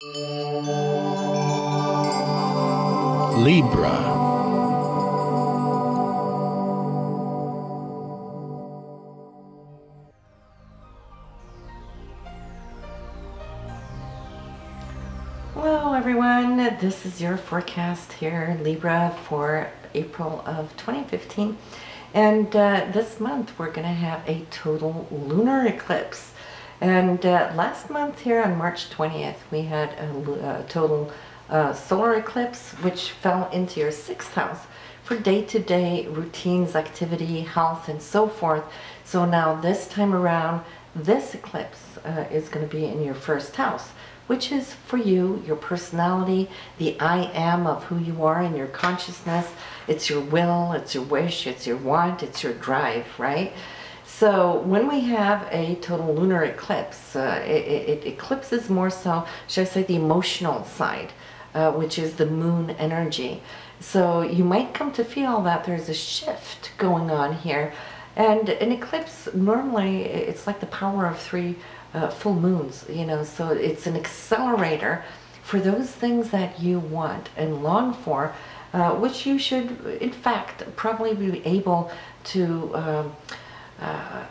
Libra. Hello everyone, this is your forecast here, Libra, for April of 2015. And this month we're going to have a total lunar eclipse. And last month here on March 20th, we had a total solar eclipse, which fell into your 6th house for day-to-day routines, activity, health, and so forth. So now this time around, this eclipse is going to be in your 1st house, which is for you, your personality, the I am of who you are in your consciousness. It's your will, it's your wish, it's your want, it's your drive, right? So when we have a total lunar eclipse, it eclipses more so, should I say, the emotional side, which is the moon energy. So you might come to feel that there's a shift going on here. And an eclipse, normally, it's like the power of 3 full moons, you know, so it's an accelerator for those things that you want and long for, which you should, in fact, probably be able to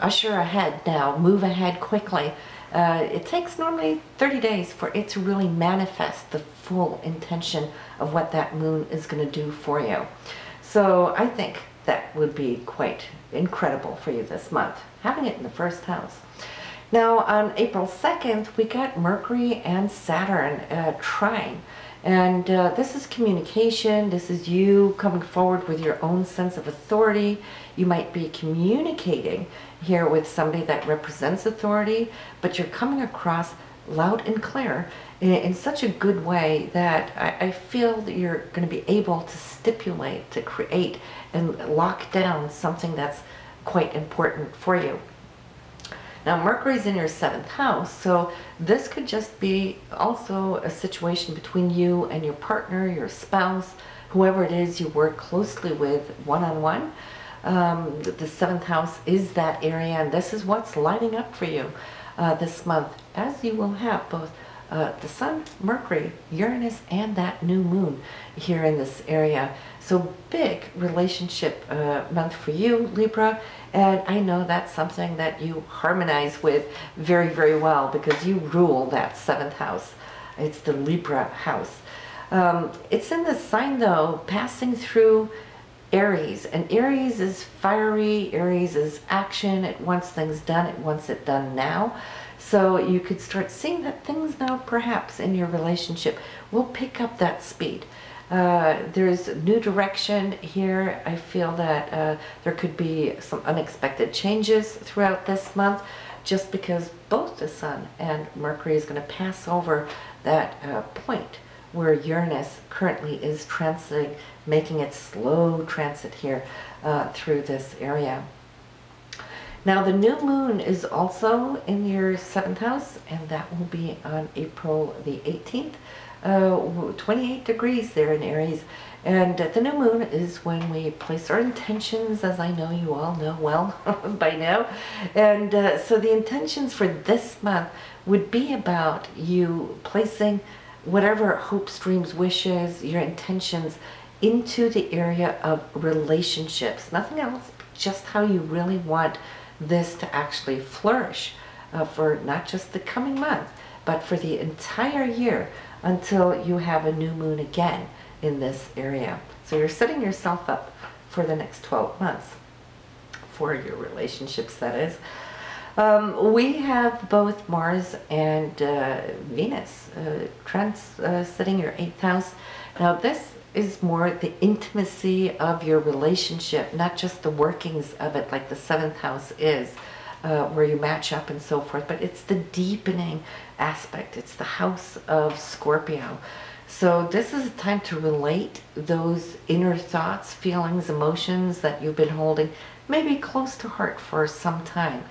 usher ahead now, move ahead quickly. It takes normally 30 days for it to really manifest the full intention of what that moon is going to do for you. So I think that would be quite incredible for you this month, having it in the 1st house. Now on April 2nd, we got Mercury and Saturn trine. And this is communication. This is you coming forward with your own sense of authority. You might be communicating here with somebody that represents authority, but you're coming across loud and clear in such a good way that I feel that you're going to be able to stipulate, to create, and lock down something that's quite important for you. Now Mercury's in your 7th house, so this could just be also a situation between you and your partner, your spouse, whoever it is you work closely with one-on-one. The 7th house is that area, and this is what's lighting up for you this month, as you will have both the Sun, Mercury, Uranus, and that new moon here in this area. So big relationship month for you, Libra, and I know that's something that you harmonize with very, very well because you rule that 7th house. It's the Libra house. It's in the sign, though, passing through Aries, and Aries is fiery, Aries is action, it wants things done, it wants it done now. So you could start seeing that things now perhaps in your relationship will pick up that speed. There's new direction here. I feel that there could be some unexpected changes throughout this month just because both the Sun and Mercury is going to pass over that point where Uranus currently is transiting, making its slow transit here through this area. Now the new moon is also in your 7th house, and that will be on April the 18th. 28 degrees there in Aries, and the new moon is when we place our intentions, as I know you all know well by now. And so the intentions for this month would be about you placing whatever hopes, dreams, wishes, your intentions into the area of relationships. Nothing else, just how you really want this to actually flourish for not just the coming month, but for the entire year until you have a new moon again in this area. So you're setting yourself up for the next 12 months for your relationships, that is. We have both Mars and Venus sitting your 8th house. Now this is more the intimacy of your relationship, not just the workings of it like the 7th house is, where you match up and so forth, but it's the deepening aspect. It's the house of Scorpio. So this is a time to relate those inner thoughts, feelings, emotions that you've been holding maybe close to heart for some time.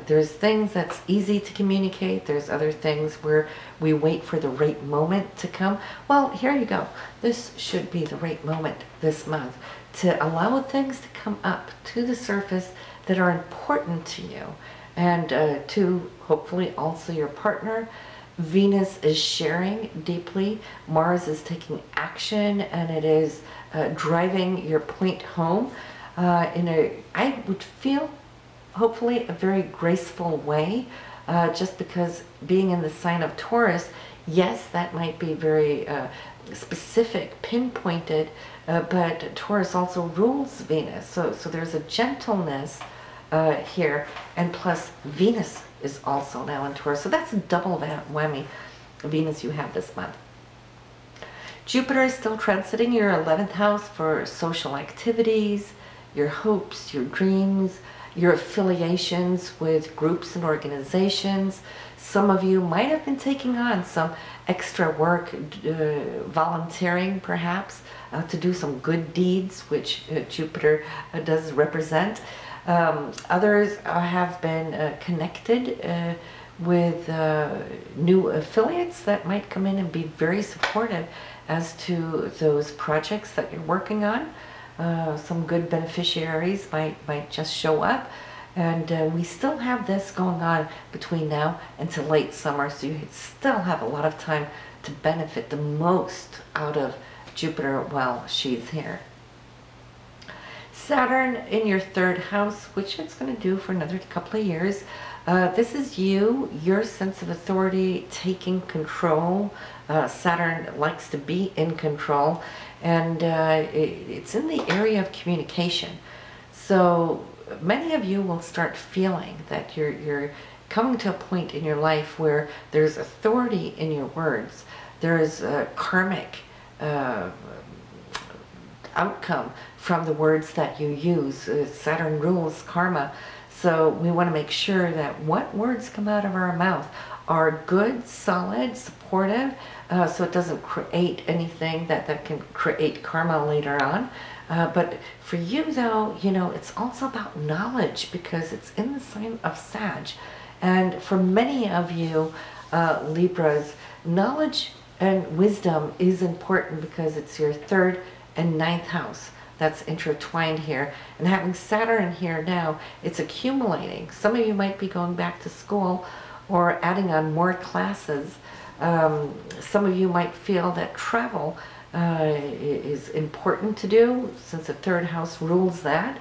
There's things that's easy to communicate. There's other things where we wait for the right moment to come. Well, here you go. This should be the right moment this month to allow things to come up to the surface that are important to you and to hopefully also your partner. Venus is sharing deeply. Mars is taking action, and it is driving your point home in a, I would feel, hopefully, a very graceful way. Just because being in the sign of Taurus, yes, that might be very specific, pinpointed, but Taurus also rules Venus. So there's a gentleness here, and plus Venus is also now in Taurus. So that's a double whammy Venus you have this month. Jupiter is still transiting your 11th house for social activities, your hopes, your dreams, your affiliations with groups and organizations. Some of you might have been taking on some extra work, volunteering perhaps, to do some good deeds, which Jupiter does represent. Others have been connected with new affiliates that might come in and be very supportive as to those projects that you're working on. Some good beneficiaries might just show up, and we still have this going on between now until late summer, so you still have a lot of time to benefit the most out of Jupiter while she's here. Saturn in your 3rd house, which it's going to do for another couple of years. This is your sense of authority, taking control. Saturn likes to be in control, and it's in the area of communication. So many of you will start feeling that you're coming to a point in your life where there's authority in your words. There's a karmic outcome from the words that you use. Saturn rules karma. So we want to make sure that what words come out of our mouth are good, solid, supportive, so it doesn't create anything that can create karma later on. But for you though, you know, it's also about knowledge because it's in the sign of Sag. And for many of you Libras, knowledge and wisdom is important because it's your 3rd and 9th house that's intertwined here. And having Saturn here now, it's accumulating. Some of you might be going back to school or adding on more classes. Some of you might feel that travel is important to do since the 3rd house rules that.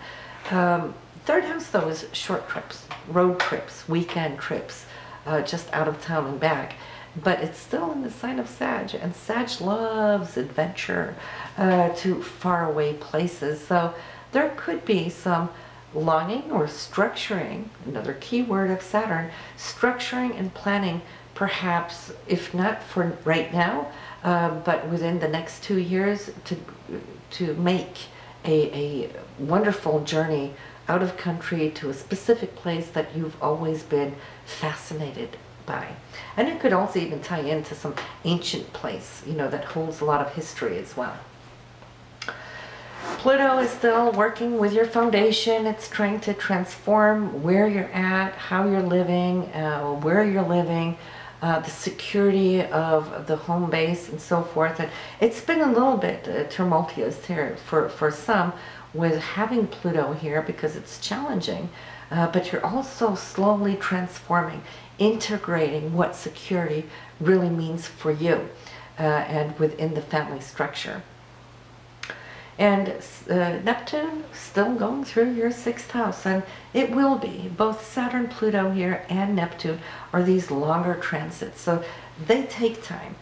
3rd house though is short trips, road trips, weekend trips, just out of town and back. But it's still in the sign of Sag, and Sag loves adventure to faraway places. So there could be some longing or structuring, another key word of Saturn, structuring and planning, perhaps, if not for right now, but within the next 2 years to make a wonderful journey out of country to a specific place that you've always been fascinated by. And it could also even tie into some ancient place, you know, that holds a lot of history as well. Pluto is still working with your foundation. It's trying to transform where you're at, how you're living, where you're living, the security of the home base and so forth. And it's been a little bit tumultuous here for some with having Pluto here because it's challenging. But you're also slowly transforming, integrating what security really means for you and within the family structure. And Neptune still going through your 6th house, and it will be. Both Saturn, Pluto here, and Neptune are these longer transits, so they take time.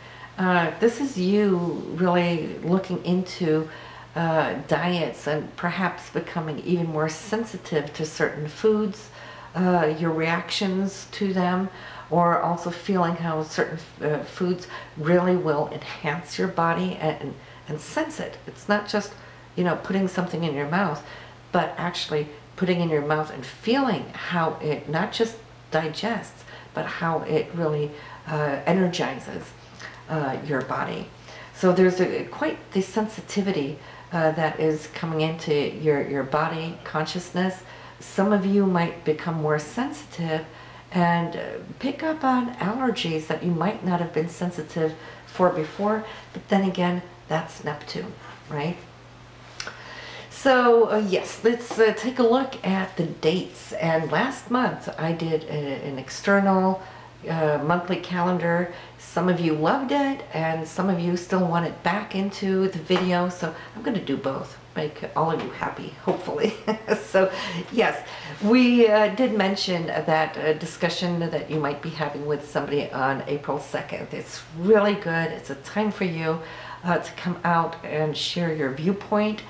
This is you really looking into diets and perhaps becoming even more sensitive to certain foods, your reactions to them, or also feeling how certain foods really will enhance your body and sense it. It's not just, you know, putting something in your mouth, but actually putting in your mouth and feeling how it not just digests, but how it really energizes your body. So there's quite the sensitivity that is coming into your body consciousness. Some of you might become more sensitive and pick up on allergies that you might not have been sensitive for before, but then again, that's Neptune, right? So yes, let's take a look at the dates. And last month I did an external monthly calendar. Some of you loved it, and some of you still want it back into the video, so I'm going to do both. Make all of you happy, hopefully. So yes, we did mention that discussion that you might be having with somebody on April 2nd. It's really good. It's a time for you to come out and share your viewpoint.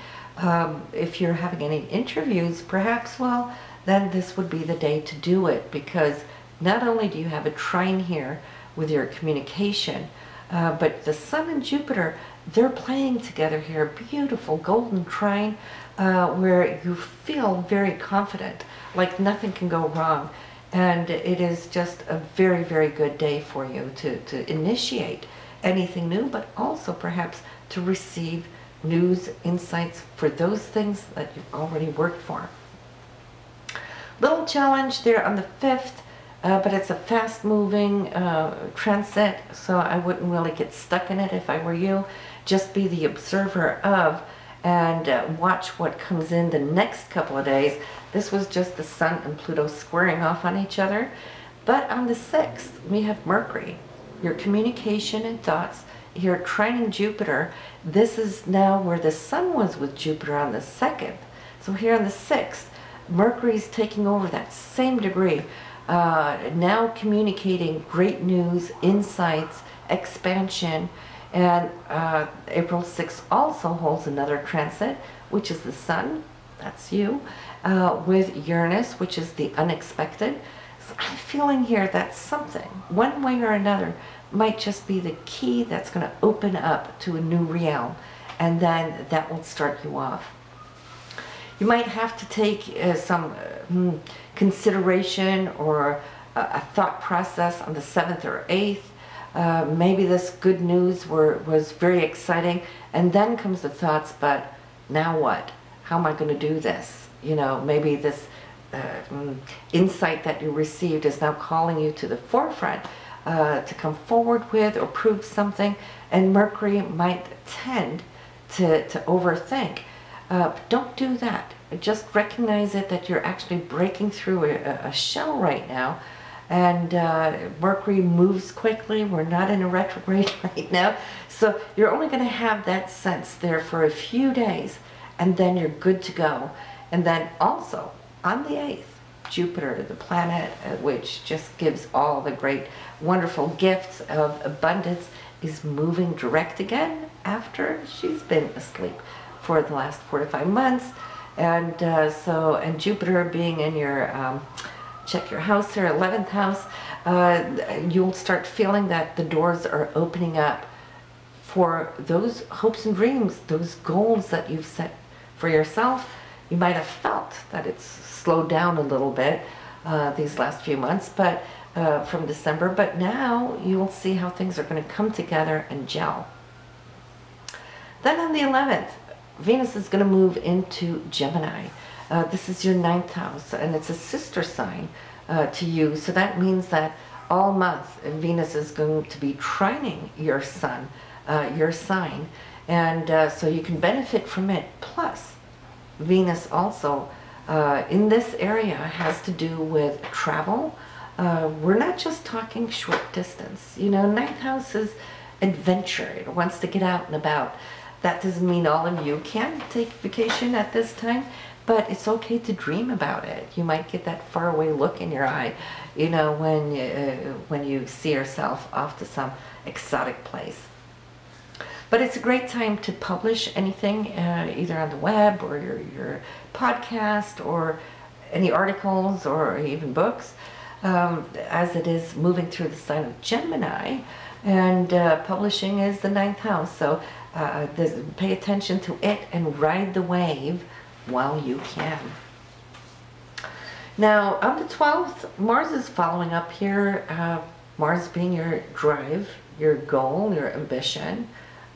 If you're having any interviews, perhaps, well, then this would be the day to do it, because not only do you have a trine here with your communication, but the Sun and Jupiter, they're playing together here, beautiful golden trine, where you feel very confident, like nothing can go wrong. And it is just a very, very good day for you to initiate anything new, but also perhaps to receive news, insights for those things that you've already worked for. Little challenge there on the 5th, but it's a fast-moving transit, so I wouldn't really get stuck in it if I were you. Just be the observer of, and watch what comes in the next couple of days. This was just the Sun and Pluto squaring off on each other. But on the 6th, we have Mercury, your communication and thoughts, your trining Jupiter. This is now where the Sun was with Jupiter on the 2nd. So here on the 6th, Mercury's taking over that same degree, now communicating great news, insights, expansion. And April 6th also holds another transit, which is the Sun, that's you, with Uranus, which is the unexpected. So I'm feeling here that something, one way or another, might just be the key that's going to open up to a new realm, and then that will start you off. You might have to take some consideration or a thought process on the 7th or 8th. Maybe this good news was very exciting, and then comes the thoughts, but now what? How am I going to do this? You know, maybe this insight that you received is now calling you to the forefront to come forward with or prove something, and Mercury might tend to overthink. Don't do that. Just recognize it, that you're actually breaking through a shell right now, and Mercury moves quickly. We're not in a retrograde right now, so you're only going to have that sense there for a few days, and then you're good to go. And then also on the 8th, Jupiter, the planet which just gives all the great wonderful gifts of abundance, is moving direct again after she's been asleep for the last 4 to 5 months. And and Jupiter being in your check your house here, 11th house, you'll start feeling that the doors are opening up for those hopes and dreams, those goals that you've set for yourself. You might have felt that it's slowed down a little bit these last few months, but from December, but now you'll see how things are going to come together and gel. Then on the 11th, Venus is going to move into Gemini. This is your 9th house, and it's a sister sign to you. So that means that all month Venus is going to be trining your sun, your sign, and so you can benefit from it. Plus, Venus also in this area has to do with travel. We're not just talking short distance. You know, 9th house is adventure. It wants to get out and about. That doesn't mean all of you can take vacation at this time, but it's okay to dream about it. You might get that faraway look in your eye, you know, when you see yourself off to some exotic place. But it's a great time to publish anything, either on the web or your podcast or any articles or even books, as it is moving through the sign of Gemini, and publishing is the 9th house. So pay attention to it and ride the wave while you can. Now on the 12th, Mars is following up here. Mars being your drive, your goal, your ambition,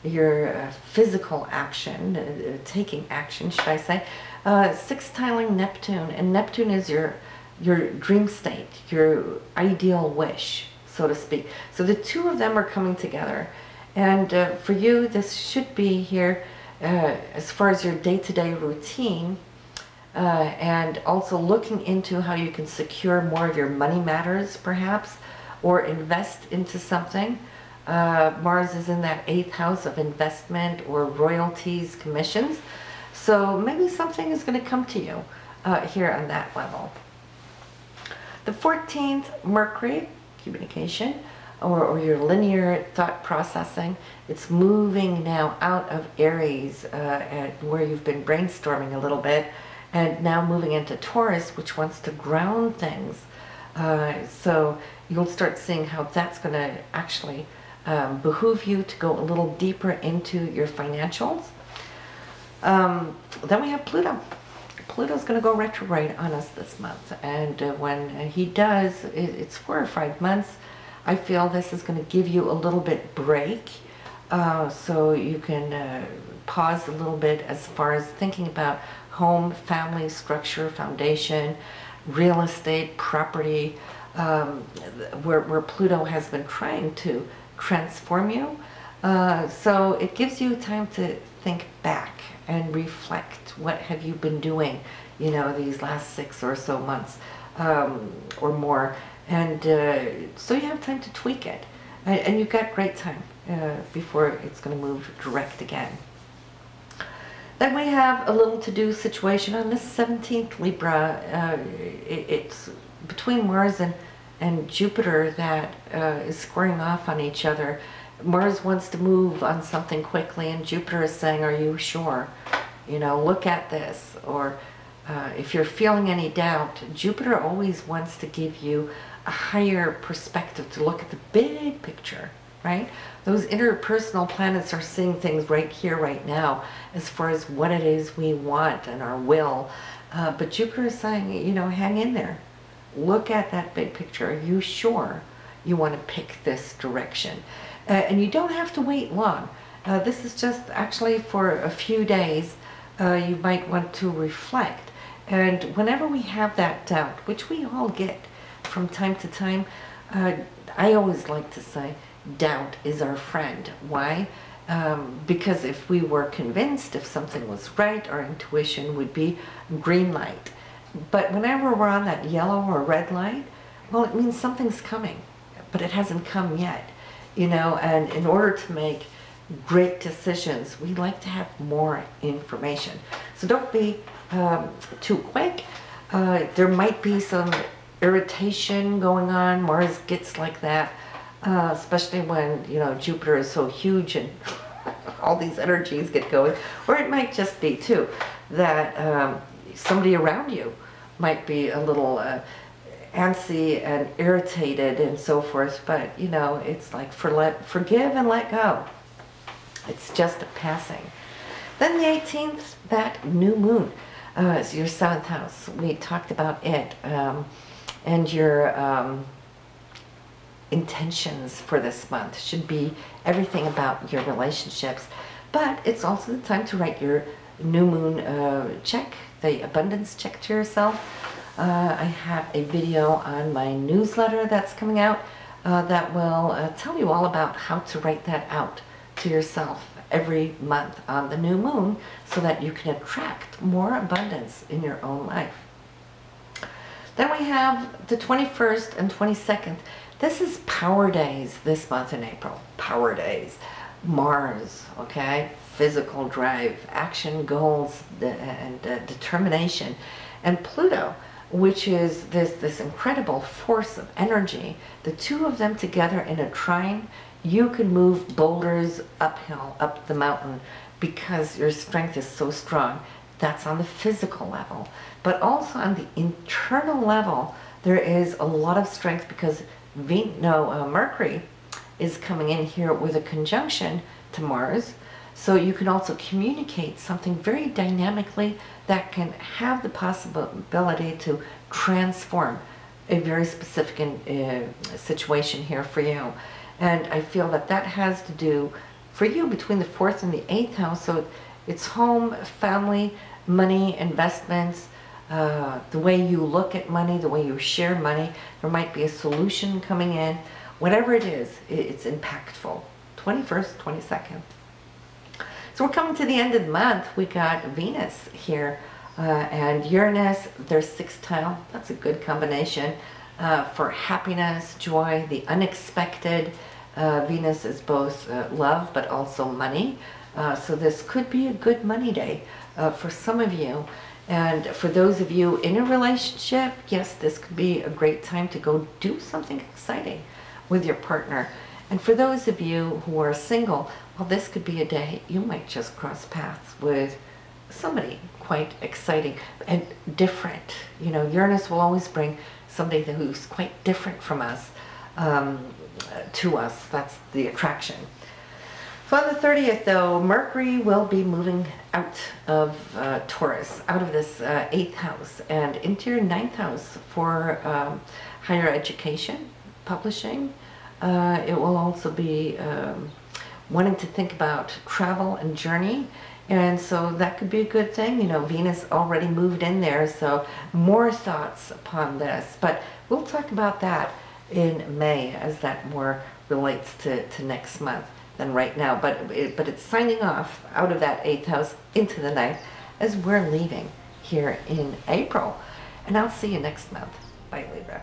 your physical action, taking action, should I say, sextiling Neptune, and Neptune is your dream state, your ideal wish, so to speak. So the two of them are coming together, and for you, this should be here as far as your day-to-day routine, and also looking into how you can secure more of your money matters, perhaps, or invest into something. Mars is in that 8th house of investment or royalties, commissions. So maybe something is going to come to you here on that level. The 14th, Mercury, communication, or your linear thought processing. It's moving now out of Aries, where you've been brainstorming a little bit, and now moving into Taurus, which wants to ground things. So you'll start seeing how that's going to actually behoove you to go a little deeper into your financials. Then we have Pluto. Pluto's going to go retrograde on us this month, and when he does, it's 4 or 5 months. I feel this is going to give you a little bit break, so you can pause a little bit as far as thinking about home, family, structure, foundation, real estate, property, where Pluto has been trying to transform you. So it gives you time to think back and reflect. What have you been doing, you know, these last 6 or so months or more? And so you have time to tweak it. And you've got great time before it's going to move direct again. Then we have a little to-do situation on this 17th Libra. It's between Mars and Jupiter that is squaring off on each other. Mars wants to move on something quickly, and Jupiter is saying, are you sure? You know, look at this. Or if you're feeling any doubt, Jupiter always wants to give you a higher perspective, to look at the big picture, right? Those interpersonal planets are seeing things right here, right now, as far as what it is we want and our will. But Jupiter is saying, you know, hang in there. Look at that big picture. Are you sure you want to pick this direction? And you don't have to wait long. This is just actually for a few days. You might want to reflect. And whenever we have that doubt, which we all get from time to time, I always like to say doubt is our friend. Why? Because if we were convinced if something was right, our intuition would be green light. But whenever we're on that yellow or red light, well, it means something's coming, but it hasn't come yet, you know. And in order to make great decisions, we like to have more information. So don't be too quick. There might be some irritation going on. Mars gets like that, especially when, you know, Jupiter is so huge and all these energies get going. Or it might just be too that somebody around you might be a little antsy and irritated and so forth. But, you know, it's like forgive and let go. It's just a passing. Then the 18th, that new moon, is your 7th house. We talked about it, and your intentions for this month should be everything about your relationships. But it's also the time to write your new moon check, the abundance check to yourself. I have a video on my newsletter that's coming out that will tell you all about how to write that out to yourself every month on the new moon, so that you can attract more abundance in your own life. Then we have the 21st and 22nd. This is power days this month in April. Power days. Mars, okay? Physical drive, action, goals, and determination. And Pluto, which is this incredible force of energy. The two of them together in a trine, you can move boulders uphill, up the mountain, because your strength is so strong. That's on the physical level. But also on the internal level, there is a lot of strength because Mercury is coming in here with a conjunction to Mars. So you can also communicate something very dynamically that can have the possibility to transform a very specific situation here for you. And I feel that that has to do, for you, between the 4th and the 8th house. So it's home, family, money, investments, the way you look at money, the way you share money. There might be a solution coming in. Whatever it is, it's impactful. 21st, 22nd. So we're coming to the end of the month. We got Venus here and Uranus, their sextile. That's a good combination. for happiness, joy, the unexpected. Venus is both love but also money. So this could be a good money day for some of you. And for those of you in a relationship, yes, this could be a great time to go do something exciting with your partner. And for those of you who are single, well, this could be a day you might just cross paths with somebody quite exciting and different. You know, Uranus will always bring somebody who's quite different from us to us. That's the attraction. So on the 30th, though, Mercury will be moving out of Taurus, out of this 8th house and into your 9th house for higher education, publishing. It will also be wanting to think about travel and journey. And so that could be a good thing. You know, Venus already moved in there, so more thoughts upon this. But we'll talk about that in May as that more relates to next month than right now. But it's signing off out of that 8th house into the 9th as we're leaving here in April. And I'll see you next month. Bye, Libra.